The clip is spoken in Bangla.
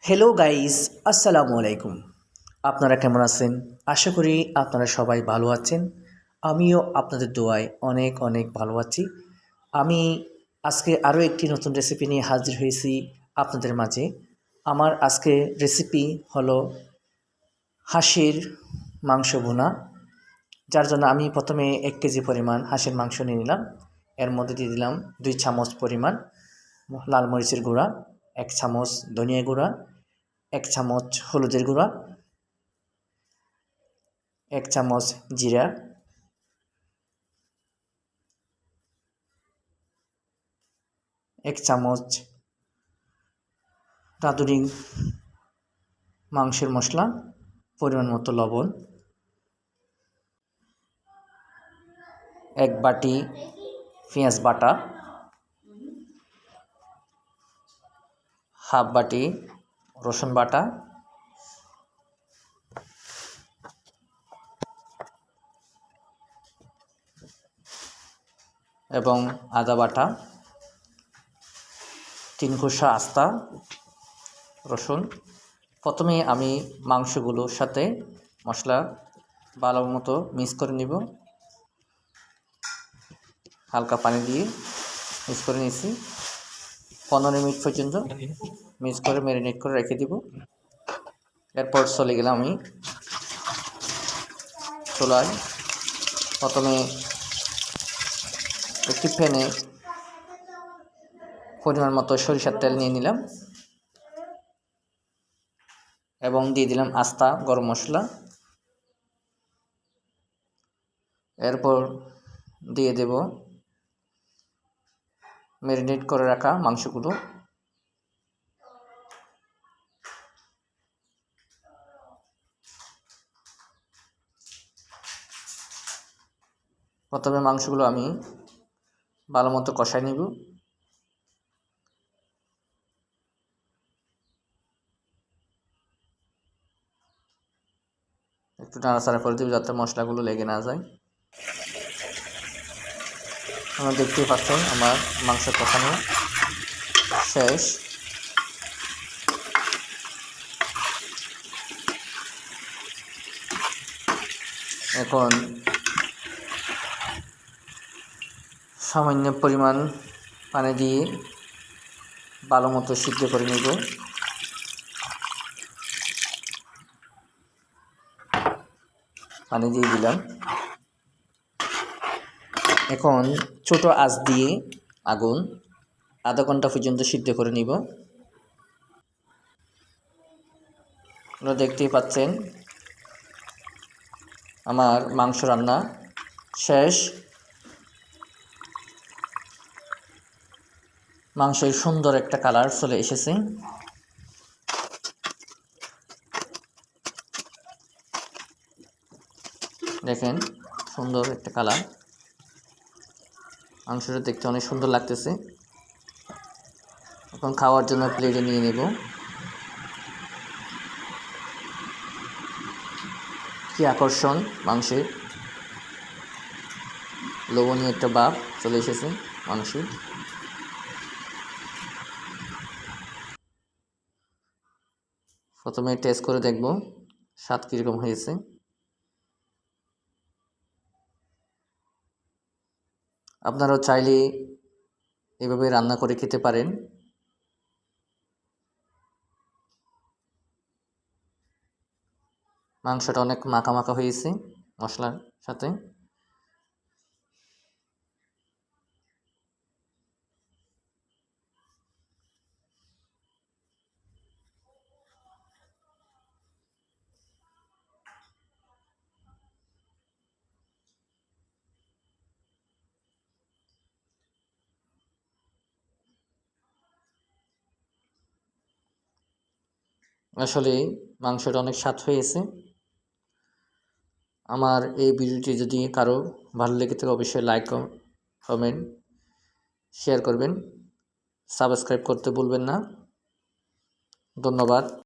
হ্যালো গাইস, আসসালামু আলাইকুম। আপনারা কেমন আছেন? আশা করি আপনারা সবাই ভালো আছেন। আমিও আপনাদের দোয়ায় অনেক অনেক ভালো আছি। আমি আজকে আরও একটি নতুন রেসিপি নিয়ে হাজির হয়েছি আপনাদের মাঝে। আমার আজকে রেসিপি হলো হাঁসের মাংস ভুনা, যার জন্য আমি প্রথমে 1 কেজি পরিমাণ হাঁসের মাংস নিয়ে নিলাম। এর মধ্যে দিয়ে দিলাম 2 চামচ পরিমাণ লাল মরিচের গুঁড়া, 1 চামচ ধনিয়া গুঁড়া, 1 চামচ হলুদের গুঁড়া, 1 চামচ জিরা, 1 চামচ রাঁধুনি মাংসের মশলা, পরিমাণ মতো লবণ, 1 বাটি পেঁয়াজ বাটা, হাফ বাটি রসুন বাটা, এবং আদা বাটা, 3 কোয়া আস্তা রসুন। প্রথমে আমি মাংসগুলোর সাথে মশলা ভালো মতো মিক্স করে নিব। হালকা পানি দিয়ে মিক্স করে নিয়েছি। 15 মিনিট পর্যন্ত মিক্স করে ম্যারিনেট করে রেখে দিব। এরপর চলে গেলাম আমি চুলায়। প্রথমে একটি প্যানে পরিমাণ মতো সরিষার তেল নিয়ে নিলাম এবং দিয়ে দিলাম আস্তা গরম মশলা। এরপর দিয়ে দেব ম্যারিনেট করে রাখা মাংসগুলো। প্রথমে মাংসগুলো আমি ভালো মতো কষাই নিব। একটু নাড়াচাড়া করে দেব যাতে মশলাগুলো লেগে না যায়। আপনারা দেখতেই পাচ্ছেন আমার মাংস কষানো শেষ। এখন সামান্য পরিমাণ পানি দিয়ে ভালো মতো সিদ্ধ করে নেব। পানি দিয়ে দিলাম। এখন ছোট আঁচ দিয়ে আগুন আধা ঘন্টা পর্যন্ত সিদ্ধ করে নিব। আপনারা দেখতেই পাচ্ছেন আমার মাংস রান্না শেষ। মাংসের সুন্দর একটা কালার চলে এসেছে। দেখেন সুন্দর একটা কালার। মাংসটা দেখতে অনেক সুন্দর লাগতেছে। এখন খাওয়ার জন্য প্লেটে নিয়ে নেব। কি আকর্ষণ, মাংসের লোভনীয় একটা ভাব চলে এসেছে মাংসে। প্রথমে টেস্ট করে দেখব স্বাদ কীরকম হয়েছে। আপনারাও চাইলে এভাবে রান্না করে খেতে পারেন। মাংসটা অনেক মাখা মাখা হয়েছে মশলার সাথে। আসলে মাংসটা অনেক স্বাদ হয়েছে। আমার এই ভিডিওটি যদি কারো ভালো লেগে থাকে অবশ্যই লাইক, কমেন্ট, শেয়ার করবেন। সাবস্ক্রাইব করতে ভুলবেন না। ধন্যবাদ।